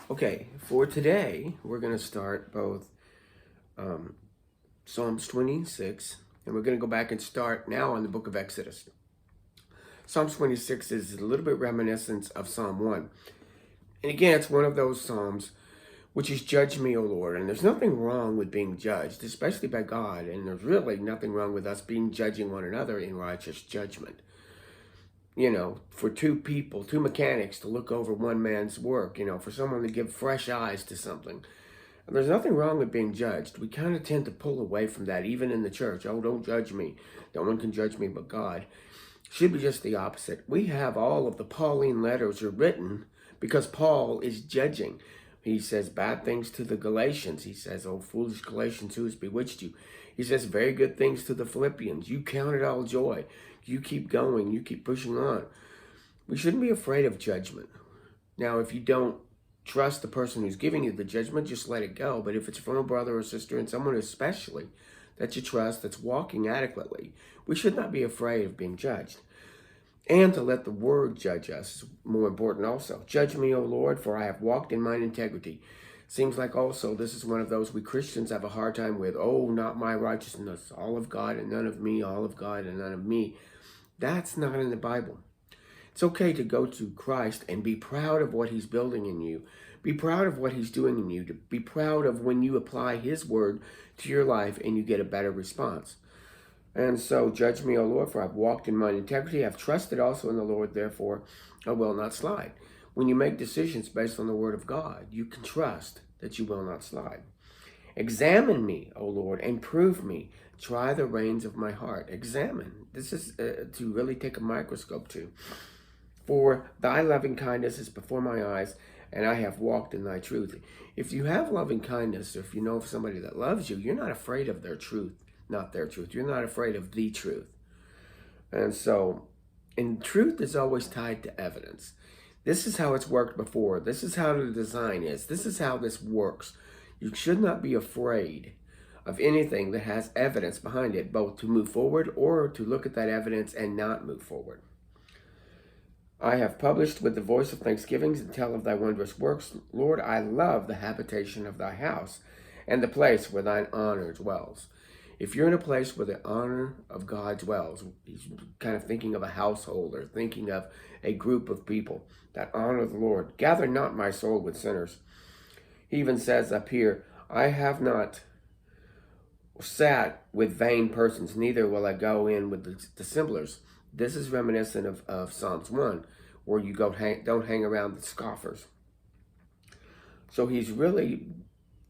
Okay, for today, we're going to start both Psalms 26, and we're going to go back and start now on the book of Exodus. Psalms 26 is a little bit reminiscent of Psalm 1. And again, it's one of those Psalms which is judge me, O Lord. And there's nothing wrong with being judged, especially by God. And there's really nothing wrong with us being judging one another in righteous judgment. You know, for two people, two mechanics to look over one man's work, for someone to give fresh eyes to something. And there's nothing wrong with being judged. We kind of tend to pull away from that, even in the church. Oh, don't judge me. No one can judge me but God. Should be just the opposite. We have all of the Pauline letters are written because Paul is judging. He says bad things to the Galatians. He says, oh, foolish Galatians, who has bewitched you? He says very good things to the Philippians. You count it all joy. You keep going. You keep pushing on. We shouldn't be afraid of judgment. Now, if you don't trust the person who's giving you the judgment, just let it go. But if it's from a brother or sister, and someone especially that you trust that's walking adequately, we should not be afraid of being judged. And to let the word judge us is more important also. Judge me, O Lord, for I have walked in mine integrity. Seems like also this is one of those we Christians have a hard time with. Oh, not my righteousness, all of God and none of me, all of God and none of me. That's not in the Bible. It's okay to go to Christ and be proud of what he's building in you. Be proud of what he's doing in you. To be proud of when you apply his word to your life and you get a better response. And so, judge me, O Lord, for I've walked in mine integrity. I've trusted also in the Lord, therefore I will not slide. When you make decisions based on the word of God, you can trust that you will not slide. Examine me, O Lord, and prove me. Try the reins of my heart. Examine. This is to really take a microscope to. For thy loving kindness is before my eyes, and I have walked in thy truth. If you have loving kindness, or if you know of somebody that loves you, you're not afraid of their truth, not their truth. You're not afraid of the truth. And so, and truth is always tied to evidence. This is how it's worked before. This is how the design is. This is how this works. You should not be afraid of anything that has evidence behind it, both to move forward or to look at that evidence and not move forward. I have published with the voice of thanksgivings and tell of thy wondrous works. Lord, I love the habitation of thy house and the place where thine honor dwells. If you're in a place where the honor of God dwells, he's kind of thinking of a household or thinking of a group of people that honor the Lord. Gather not my soul with sinners. He even says up here, I have not sat with vain persons, neither will I go in with the dissemblers. This is reminiscent of Psalms 1, where you don't hang around the scoffers. So he's really,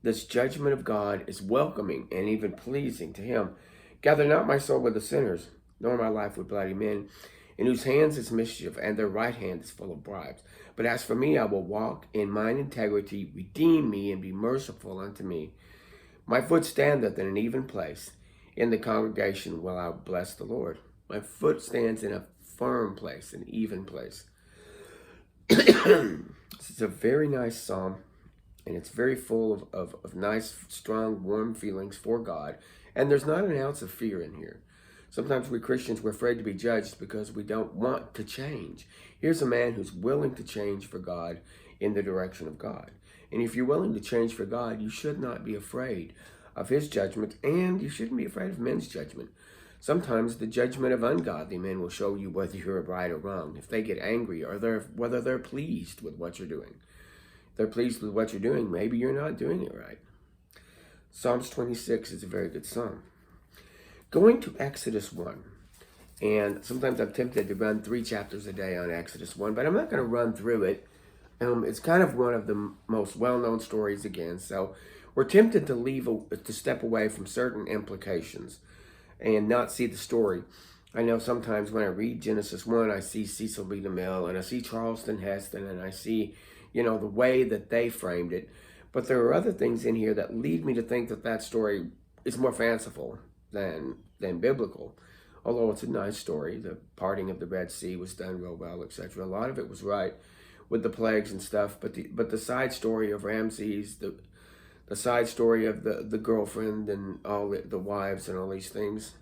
this judgment of God is welcoming and even pleasing to him. Gather not my soul with the sinners, nor my life with bloody men, in whose hands is mischief, and their right hand is full of bribes. But as for me, I will walk in mine integrity. Redeem me and be merciful unto me. My foot standeth in an even place. In the congregation will I bless the Lord. My foot stands in a firm place, an even place. This is a very nice psalm, and it's very full of nice, strong, warm feelings for God. And there's not an ounce of fear in here. Sometimes we Christians, we're afraid to be judged because we don't want to change. Here's a man who's willing to change for God in the direction of God. And if you're willing to change for God, you should not be afraid of his judgment, and you shouldn't be afraid of men's judgment. Sometimes the judgment of ungodly men will show you whether you're right or wrong. If they get angry or whether they're pleased with what you're doing. If they're pleased with what you're doing, maybe you're not doing it right. Psalms 26 is a very good psalm. Going to Exodus 1. And sometimes I'm tempted to run 3 chapters a day on Exodus 1, but I'm not going to run through it. It's kind of one of the most well-known stories again. So we're tempted to step away from certain implications and not see the story. I know sometimes when I read Genesis 1, I see Cecil B. DeMille and I see Charlton Heston and I see, the way that they framed it. But there are other things in here that lead me to think that story is more fanciful than biblical. Although it's a nice story. The parting of the Red Sea was done real well, etc. A lot of it was right with the plagues and stuff. But the side story of Ramses, the side story of the girlfriend and all the wives and all these things.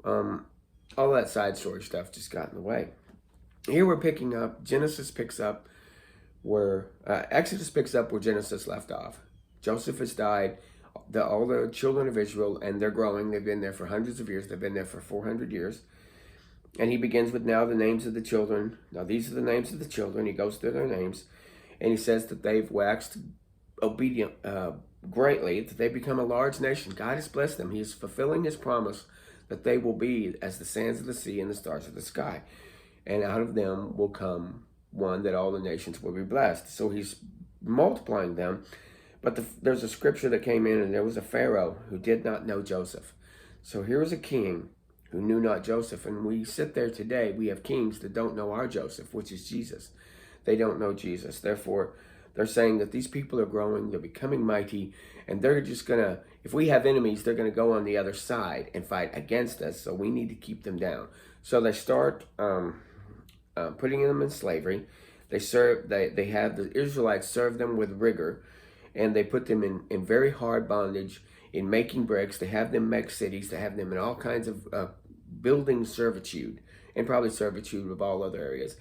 All that side story stuff just got in the way. Here we're picking up, Genesis picks up where Exodus picks up where Genesis left off. Joseph has died. All the children of Israel, and they're growing. They've been there for hundreds of years. They've been there for 400 years. And he begins with now the names of the children. Now these are the names of the children. He goes through their names. And he says that they've waxed obedient greatly, that they become a large nation. God has blessed them. He is fulfilling his promise that they will be as the sands of the sea and the stars of the sky. And out of them will come one that all the nations will be blessed. So he's multiplying them. But there's a scripture that came in, and there was a Pharaoh who did not know Joseph. So here is a king who knew not Joseph. And we sit there today, we have kings that don't know our Joseph, which is Jesus. They don't know Jesus. Therefore, they're saying that these people are growing, they're becoming mighty, and they're just going to, if we have enemies, they're going to go on the other side and fight against us, so we need to keep them down. So they start putting them in slavery. They have the Israelites serve them with rigor, and they put them in very hard bondage, in making bricks. They have them make cities. They have them in all kinds of building servitude, and probably servitude of all other areas.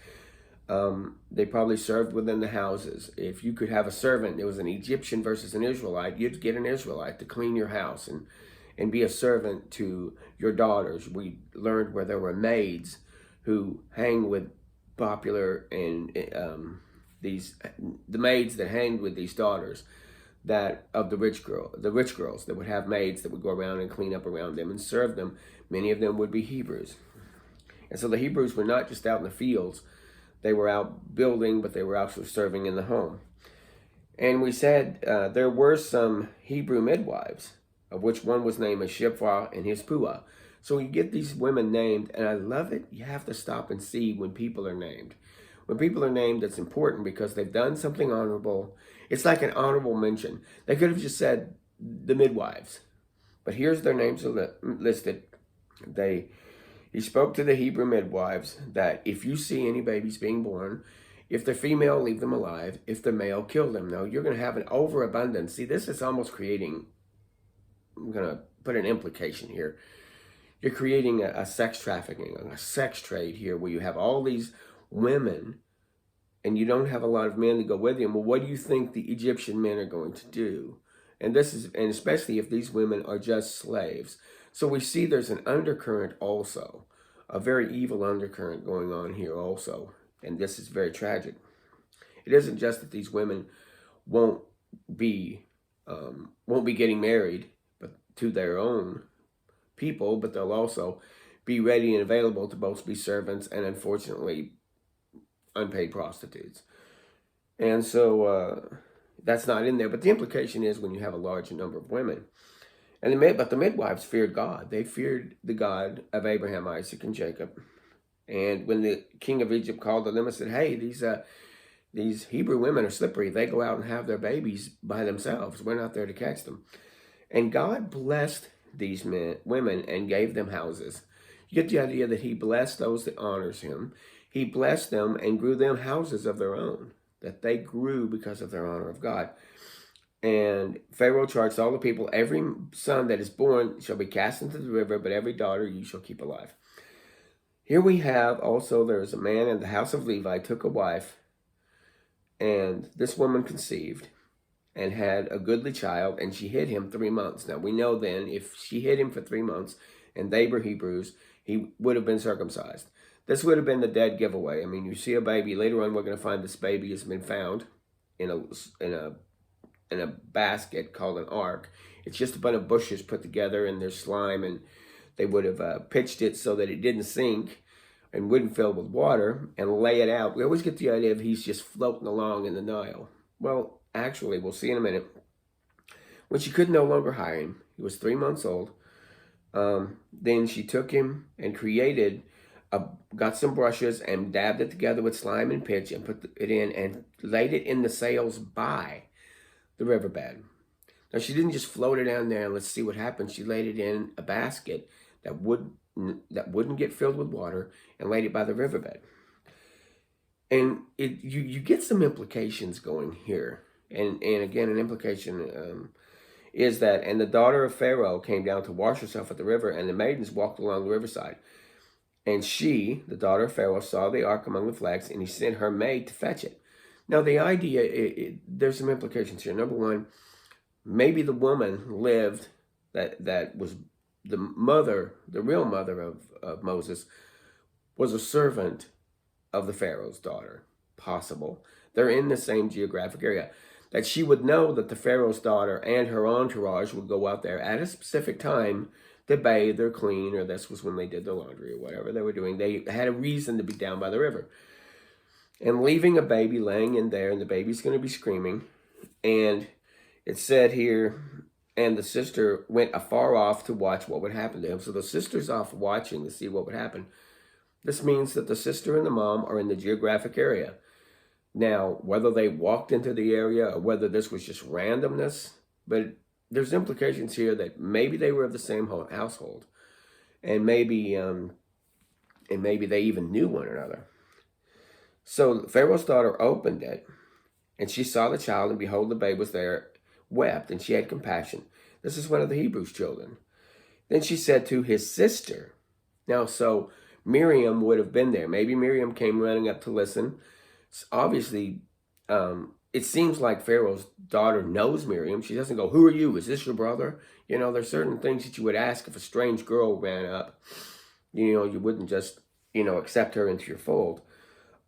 They probably served within the houses. If you could have a servant, it was an Egyptian versus an Israelite, you'd get an Israelite to clean your house and be a servant to your daughters. We learned where there were maids who hang with popular and the maids that hanged with these daughters that of the rich girls that would have maids that would go around and clean up around them and serve them. Many of them would be Hebrews. And so the Hebrews were not just out in the fields. They were out building, but they were also serving in the home. And we said there were some Hebrew midwives, of which one was named as Shiphrah and his Puah. So you get these women named, and I love it. You have to stop and see when people are named. When people are named, it's important because they've done something honorable. It's like an honorable mention. They could have just said the midwives, but here's their names listed. He spoke to the Hebrew midwives that if you see any babies being born, if they're female, leave them alive. If they're male, kill them. Now, you're going to have an overabundance. See, this is almost creating, I'm going to put an implication here. You're creating a sex trafficking, a sex trade here where you have all these women and you don't have a lot of men to go with you. Well, what do you think the Egyptian men are going to do? And especially if these women are just slaves. So we see there's an undercurrent also, a very evil undercurrent going on here also. And this is very tragic. It isn't just that these women won't be getting married but to their own people, but they'll also be ready and available to both be servants and, unfortunately, unpaid prostitutes. And so that's not in there. But the implication is when you have a large number of women. But the midwives feared God. They feared the God of Abraham, Isaac, and Jacob. And when the king of Egypt called to them and said, hey, these Hebrew women are slippery. They go out and have their babies by themselves. We're not there to catch them. And God blessed these women and gave them houses. You get the idea that he blessed those that honors him. He blessed them and grew them houses of their own, that they grew because of their honor of God. And Pharaoh charged all the people, every son that is born shall be cast into the river, but every daughter you shall keep alive. Here we have also, there is a man in the house of Levi, took a wife, and this woman conceived and had a goodly child, and she hid him 3 months. Now we know then, if she hid him for 3 months, and they were Hebrews, he would have been circumcised. This would have been the dead giveaway. I mean, you see a baby, later on we're going to find this baby has been found in a basket called an ark. It's just a bunch of bushes put together and there's slime, and they would have pitched it so that it didn't sink and wouldn't fill with water and lay it out. We always get the idea of he's just floating along in the Nile. Well, actually, we'll see in a minute. When she could no longer hire him, he was 3 months old, then she took him and got some brushes and dabbed it together with slime and pitch and put it in and laid it in the sails by the riverbed. Now, she didn't just float it down there and let's see what happens. She laid it in a basket that wouldn't get filled with water and laid it by the riverbed. And you get some implications going here. And again, an implication is that, and the daughter of Pharaoh came down to wash herself at the river, and the maidens walked along the riverside. And she, the daughter of Pharaoh, saw the ark among the flags, and he sent her maid to fetch it. Now, the idea, there's some implications here. Number one, maybe the woman lived, that was the mother, the real mother of Moses, was a servant of the Pharaoh's daughter. Possible. They're in the same geographic area. That she would know that the Pharaoh's daughter and her entourage would go out there at a specific time to bathe or clean, or this was when they did the laundry or whatever they were doing. They had a reason to be down by the river. And leaving a baby laying in there, and the baby's going to be screaming. And it said here, and the sister went afar off to watch what would happen to him. So the sister's off watching to see what would happen. This means that the sister and the mom are in the geographic area. Now, whether they walked into the area or whether this was just randomness, but there's implications here that maybe they were of the same household, and maybe they even knew one another. So Pharaoh's daughter opened it, and she saw the child, and behold, the babe was there, wept, and she had compassion. This is one of the Hebrews' children. Then she said to his sister. Now, so Miriam would have been there. Maybe Miriam came running up to listen. Obviously, it seems like Pharaoh's daughter knows Miriam. She doesn't go, "Who are you? Is this your brother?" You know, there's certain things that you would ask if a strange girl ran up. You know, you wouldn't just, accept her into your fold.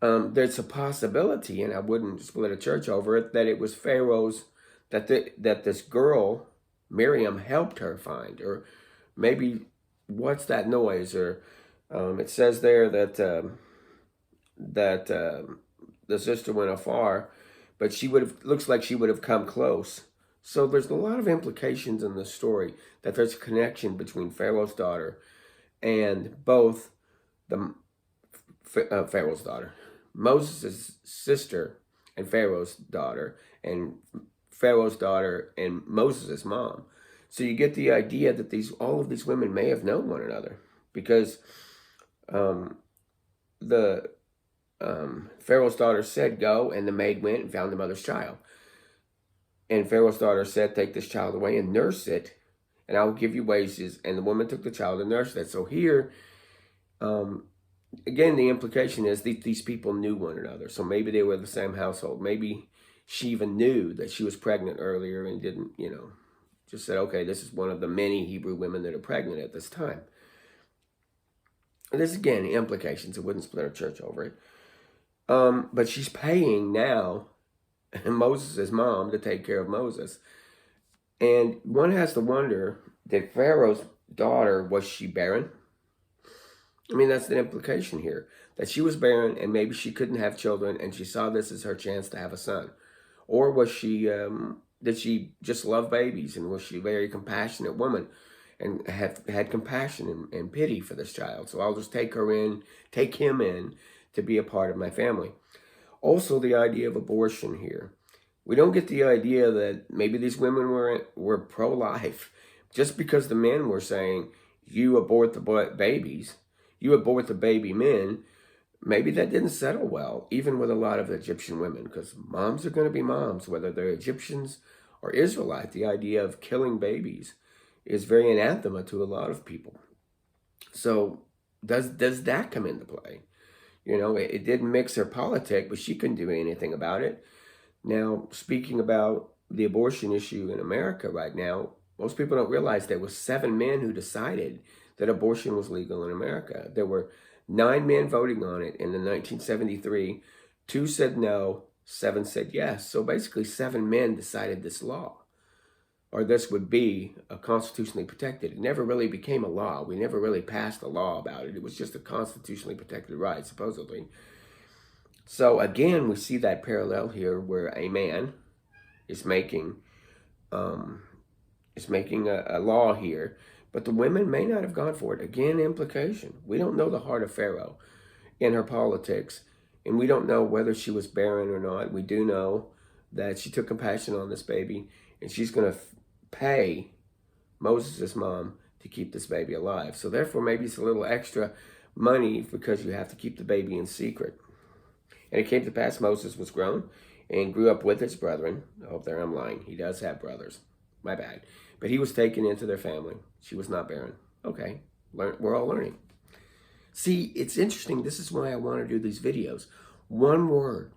There's a possibility, and I wouldn't split a church over it, that it was Pharaoh's, that this girl, Miriam, helped her find. Or maybe, what's that noise? Or it says there that the sister went afar, but looks like she would have come close. So there's a lot of implications in this story, that there's a connection between Pharaoh's daughter and both the Pharaoh's daughter, Moses' sister, and Pharaoh's daughter, and Pharaoh's daughter and Moses' mom. So you get the idea that all of these women may have known one another, because Pharaoh's daughter said, "Go," and the maid went and found the mother's child. And Pharaoh's daughter said, "Take this child away and nurse it, and I will give you wages." And the woman took the child and nursed it. So here, again, the implication is these people knew one another. So maybe they were the same household. Maybe she even knew that she was pregnant earlier and didn't, just said, "Okay, this is one of the many Hebrew women that are pregnant at this time." And this, again, implications. I wouldn't split a church over it. But she's paying now Moses' mom to take care of Moses. And one has to wonder, did Pharaoh's daughter, was she barren? I mean, that's the implication here, that she was barren and maybe she couldn't have children, and she saw this as her chance to have a son. Or was she, did she just love babies, and was she a very compassionate woman and had compassion and pity for this child? So I'll just take him in to be a part of my family. Also, the idea of abortion here. We don't get the idea that maybe these women were pro-life. Just because the men were saying, "You abort the babies, you abort the baby men," maybe that didn't settle well, even with a lot of Egyptian women, because moms are going to be moms, whether they're Egyptians or Israelite. The idea of killing babies is very anathema to a lot of people. So does that come into play? It didn't mix her politic, but she couldn't do anything about it. Now, speaking about the abortion issue in America right now, most people don't realize there were 7 men who decided that abortion was legal in America. There were 9 men voting on it in 1973. 2 said no, 7 said yes. So basically 7 men decided this law, or this would be constitutionally protected. It never really became a law. We never really passed a law about it. It was just a constitutionally protected right, supposedly. So again, we see that parallel here, where a man is making a law here, but the women may not have gone for it. Again, implication. We don't know the heart of Pharaoh in her politics, and we don't know whether she was barren or not. We do know that she took compassion on this baby, and she's going to pay Moses' mom to keep this baby alive. So therefore, maybe it's a little extra money because you have to keep the baby in secret. And it came to pass, Moses was grown and grew up with his brethren. Oh, there I'm lying. He does have brothers. My bad. But he was taken into their family. She was not barren. Okay, we're all learning. See, it's interesting. This is why I want to do these videos. One word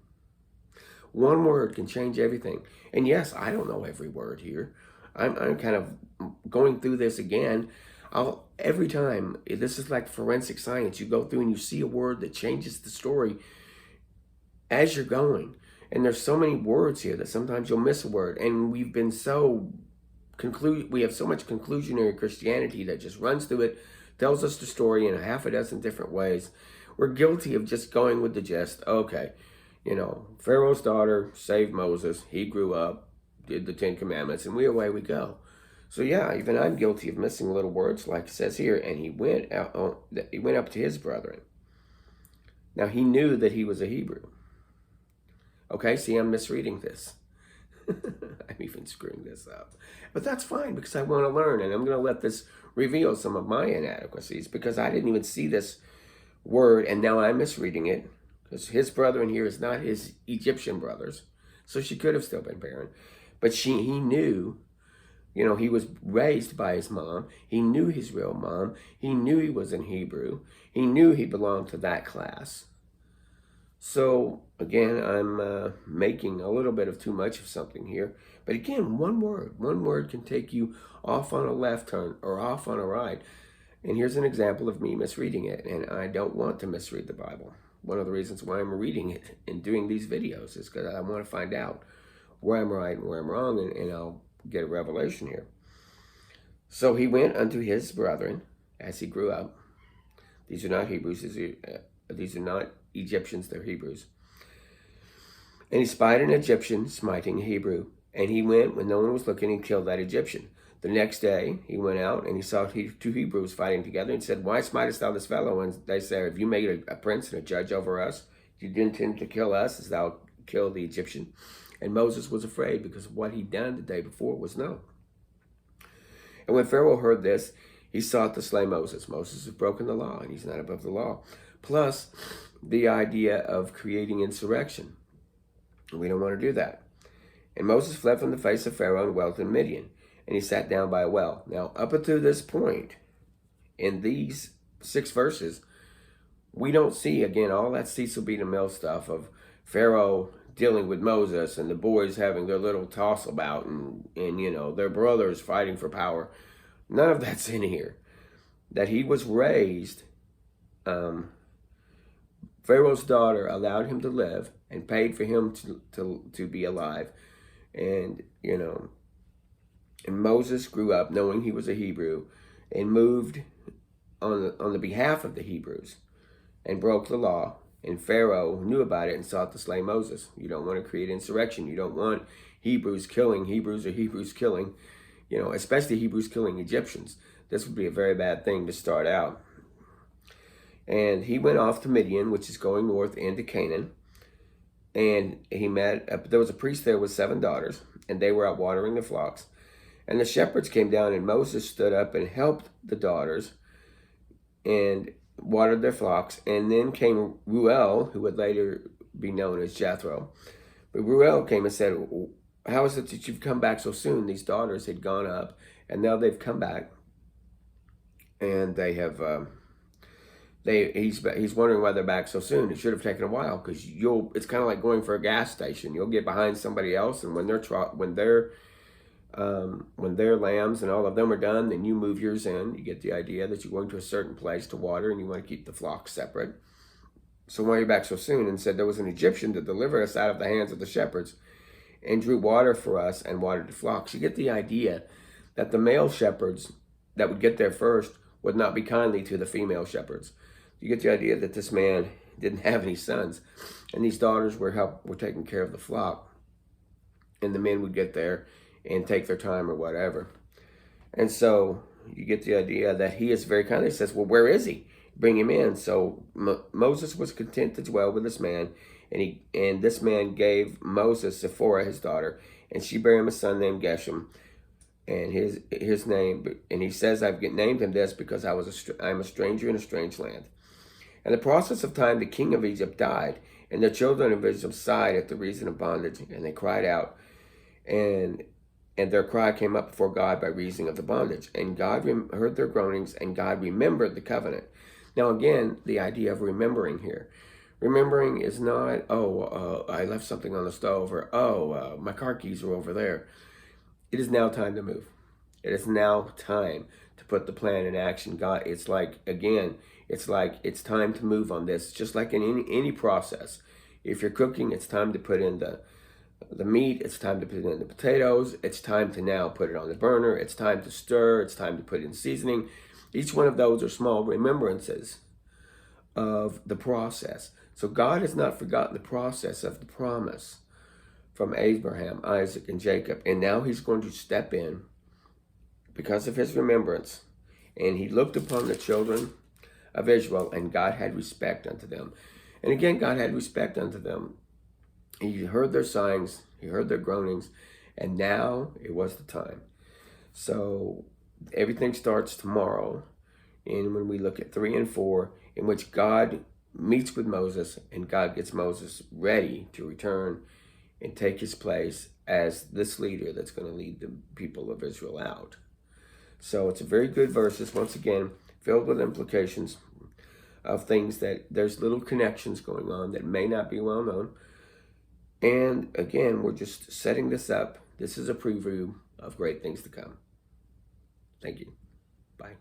One word can change everything. And yes, I don't know every word here. I'm kind of going through this again. Every time, this is like forensic science. You go through and you see a word that changes the story as you're going. And there's so many words here that sometimes you'll miss a word. And we've been we have so much conclusionary Christianity that just runs through it, tells us the story in a half a dozen different ways. We're guilty of just going with the gist. Okay, Pharaoh's daughter saved Moses. He grew up, did the 10 Commandments, and away we go. So yeah, even I'm guilty of missing little words, like it says here. And he went up to his brethren. Now he knew that he was a Hebrew. Okay, see, I'm misreading this. I'm even screwing this up. But that's fine, because I want to learn, and I'm going to let this reveal some of my inadequacies, because I didn't even see this word, and now I'm misreading it, because his brethren here is not his Egyptian brothers, so she could have still been barren. But he knew, he was raised by his mom. He knew his real mom. He knew he was in Hebrew. He knew he belonged to that class. So, again, I'm making a little bit of too much of something here. But again, one word can take you off on a left turn or off on a right. And here's an example of me misreading it. And I don't want to misread the Bible. One of the reasons why I'm reading it and doing these videos is because I want to find out where I'm right and where I'm wrong. And I'll get a revelation here. So he went unto his brethren as he grew up. These are not Hebrews. These are not Egyptians, they're Hebrews. And he spied an Egyptian smiting a Hebrew. And he went when no one was looking and killed that Egyptian. The next day he went out and he saw 2 Hebrews fighting together and said, Why smitest thou this fellow? And they said, Have you made a prince and a judge over us? You didn't intend to kill us as thou killed the Egyptian. And Moses was afraid, because what he'd done the day before was known. And when Pharaoh heard this, he sought to slay Moses. Moses has broken the law, and he's not above the law. Plus, the idea of creating insurrection. We don't want to do that. And Moses fled from the face of Pharaoh and dwelt in Midian. And he sat down by a well. Now, up until this point, in these 6 verses, we don't see, again, all that Cecil B. DeMille stuff of Pharaoh dealing with Moses and the boys having their little toss about and their brothers fighting for power. None of that's in here. That he was raised, Pharaoh's daughter allowed him to live and paid for him to be alive. And, and Moses grew up knowing he was a Hebrew and moved on the behalf of the Hebrews and broke the law. And Pharaoh knew about it and sought to slay Moses. You don't want to create insurrection. You don't want Hebrews killing Hebrews or Hebrews killing, especially Hebrews killing Egyptians. This would be a very bad thing to start out. And he went off to Midian, which is going north into Canaan. And he there was a priest there with 7 daughters, and they were out watering the flocks. And the shepherds came down, and Moses stood up and helped the daughters and watered their flocks. And then came Reuel, who would later be known as Jethro. But Reuel came and said, How is it that you've come back so soon? These daughters had gone up, and now they've come back. And they have... He's wondering why they're back so soon. It should have taken a while, because it's kind of like going for a gas station. You'll get behind somebody else, and when their lambs and all of them are done, then you move yours in. You get the idea that you're going to a certain place to water, and you want to keep the flock separate. So why are you back so soon? And said, there was an Egyptian that delivered us out of the hands of the shepherds and drew water for us and watered the flocks. You get the idea that the male shepherds that would get there first would not be kindly to the female shepherds. You get the idea that this man didn't have any sons, and these daughters were taking care of the flock, and the men would get there and take their time or whatever. And so you get the idea that he is very kind. He says, well, where is he? Bring him in. So Moses was content to dwell with this man, and this man gave Moses Zipporah, his daughter, and she bare him a son named Geshem. And his name, and he says, I've named him this because I'm a stranger in a strange land. And the process of time, the king of Egypt died, and the children of Israel sighed at the reason of bondage, and they cried out, and their cry came up before God by reason of the bondage. And God heard their groanings, and God remembered the covenant. Now again, the idea of remembering here. Remembering is not, I left something on the stove, or, my car keys are over there. It is now time to move. It is now time to put the plan in action. God, it's like, again, it's like it's time to move on this, just like in any process. If you're cooking, it's time to put in the meat, it's time to put in the potatoes, it's time to now put it on the burner, it's time to stir, it's time to put in seasoning. Each one of those are small remembrances of the process. So God has not forgotten the process of the promise from Abraham, Isaac, and Jacob. And now he's going to step in because of his remembrance. And he looked upon the children of Israel, and God had respect unto them. And again, God had respect unto them. He heard their sighings, he heard their groanings, and now it was the time. So everything starts tomorrow. And when we look at 3 and 4, in which God meets with Moses, and God gets Moses ready to return and take his place as this leader that's going to lead the people of Israel out. So it's a very good verses, once again, filled with implications of things that there's little connections going on that may not be well known. And again, we're just setting this up. This is a preview of great things to come. Thank you. Bye.